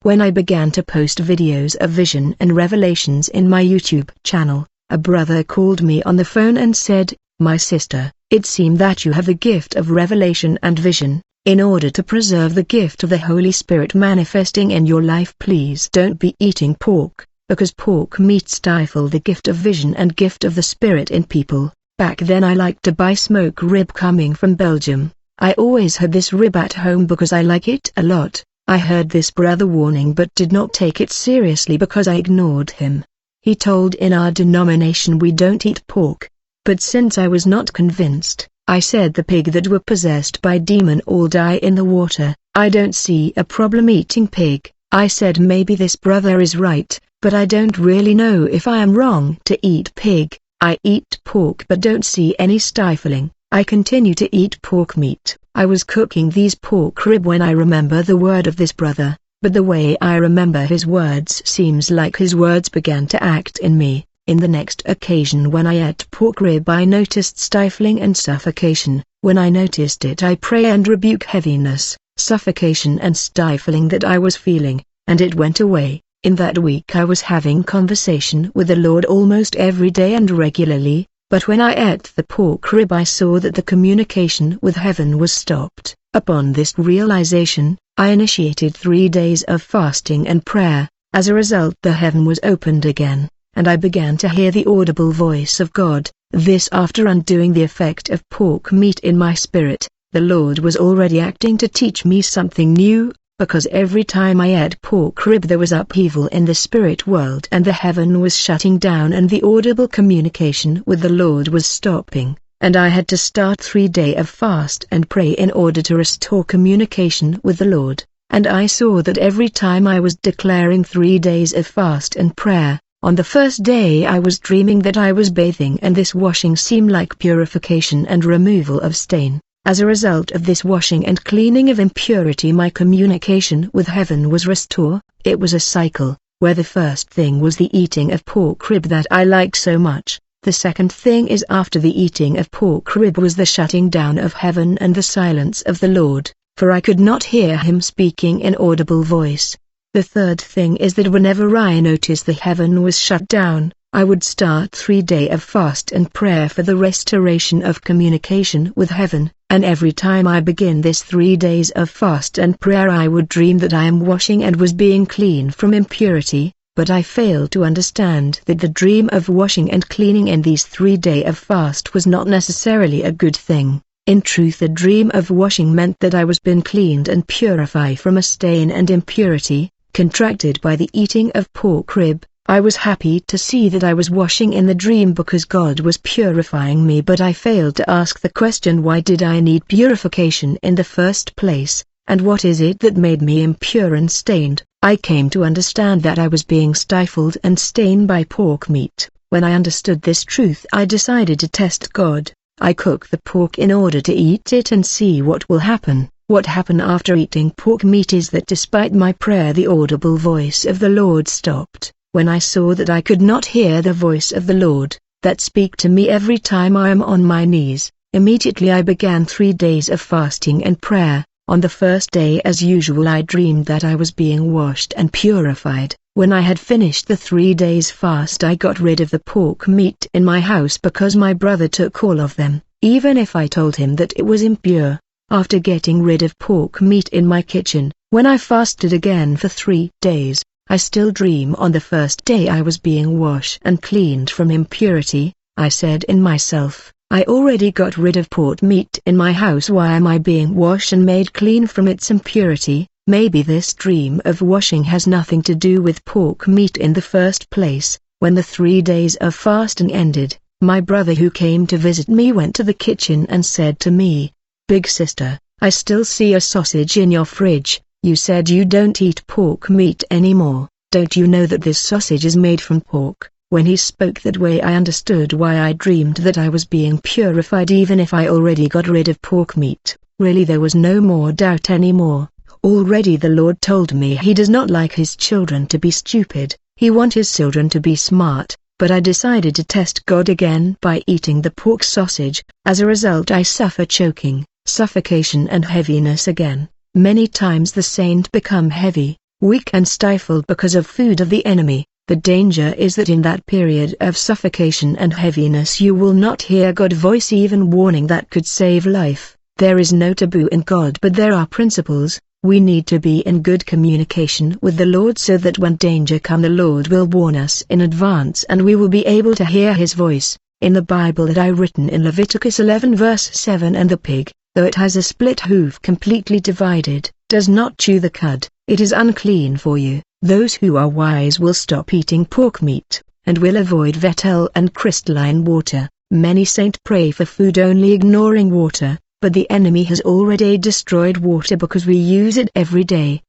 When I began to post videos of vision and revelations in my YouTube channel, a brother called me on the phone and said, "My sister, it seems that you have the gift of revelation and vision. In order to preserve the gift of the Holy Spirit manifesting in your life, please don't be eating pork, because pork meat stifle the gift of vision and gift of the Spirit in people." Back then I liked to buy smoke rib coming from Belgium. I always had this rib at home because I like it a lot. I heard this brother warning but did not take it seriously because I ignored him. He told in our denomination we don't eat pork. But since I was not convinced, I said the pig that were possessed by demon all die in the water. I don't see a problem eating pig. I said maybe this brother is right, but I don't really know if I am wrong to eat pig. I eat pork but don't see any stifling. I continue to eat pork meat. I was cooking these pork rib when I remember the word of this brother, but the way I remember his words seems like his words began to act in me. In the next occasion when I ate pork rib I noticed stifling and suffocation. When I noticed it I pray and rebuke heaviness, suffocation and stifling that I was feeling, and it went away. In that week I was having conversation with the Lord almost every day and regularly, but when I ate the pork rib I saw that the communication with heaven was stopped. Upon this realization, I initiated 3 days of fasting and prayer. As a result the heaven was opened again, and I began to hear the audible voice of God. This after undoing the effect of pork meat in my spirit. The Lord was already acting to teach me something new, because every time I ate pork rib there was upheaval in the spirit world and the heaven was shutting down and the audible communication with the Lord was stopping, and I had to start 3 days of fast and pray in order to restore communication with the Lord. And I saw that every time I was declaring 3 days of fast and prayer, on the first day I was dreaming that I was bathing and this washing seemed like purification and removal of stain. As a result of this washing and cleaning of impurity my communication with heaven was restored. It was a cycle, where the first thing was the eating of pork rib that I like so much. The second thing is after the eating of pork rib was the shutting down of heaven and the silence of the Lord, for I could not hear him speaking in audible voice. The third thing is that whenever I noticed the heaven was shut down, I would start 3 days of fast and prayer for the restoration of communication with heaven, and every time I begin this 3 days of fast and prayer I would dream that I am washing and was being clean from impurity, but I failed to understand that the dream of washing and cleaning in these 3 days of fast was not necessarily a good thing. In truth, the dream of washing meant that I was being cleaned and purified from a stain and impurity, contracted by the eating of pork rib. I was happy to see that I was washing in the dream because God was purifying me, but I failed to ask the question, why did I need purification in the first place, and what is it that made me impure and stained? I came to understand that I was being stifled and stained by pork meat. When I understood this truth I decided to test God. I cook the pork in order to eat it and see what will happen. What happened after eating pork meat is that despite my prayer the audible voice of the Lord stopped. When I saw that I could not hear the voice of the Lord, that speak to me every time I am on my knees, immediately I began 3 days of fasting and prayer. On the first day as usual I dreamed that I was being washed and purified. When I had finished the 3 days fast I got rid of the pork meat in my house because my brother took all of them, even if I told him that it was impure. After getting rid of pork meat in my kitchen, when I fasted again for 3 days, I still dream on the first day I was being washed and cleaned from impurity. I said in myself, I already got rid of pork meat in my house, why am I being washed and made clean from its impurity? Maybe this dream of washing has nothing to do with pork meat in the first place. When the 3 days of fasting ended, my brother who came to visit me went to the kitchen and said to me, "Big sister, I still see a sausage in your fridge. You said you don't eat pork meat anymore. Don't you know that this sausage is made from pork?" When he spoke that way I understood why I dreamed that I was being purified even if I already got rid of pork meat. Really there was no more doubt anymore. Already the Lord told me He does not like His children to be stupid, He wants His children to be smart. But I decided to test God again by eating the pork sausage. As a result I suffer choking, suffocation and heaviness again. Many times the saint become heavy, weak and stifled because of food of the enemy. The danger is that in that period of suffocation and heaviness you will not hear God's voice, even warning that could save life. There is no taboo in God, but there are principles. We need to be in good communication with the Lord so that when danger comes the Lord will warn us in advance and we will be able to hear His voice. In the Bible that I written in Leviticus 11 verse 7, and the pig, though it has a split hoof completely divided, does not chew the cud, it is unclean for you. Those who are wise will stop eating pork meat, and will avoid Vetel and crystalline water. Many saints pray for food only ignoring water, but the enemy has already destroyed water because we use it every day.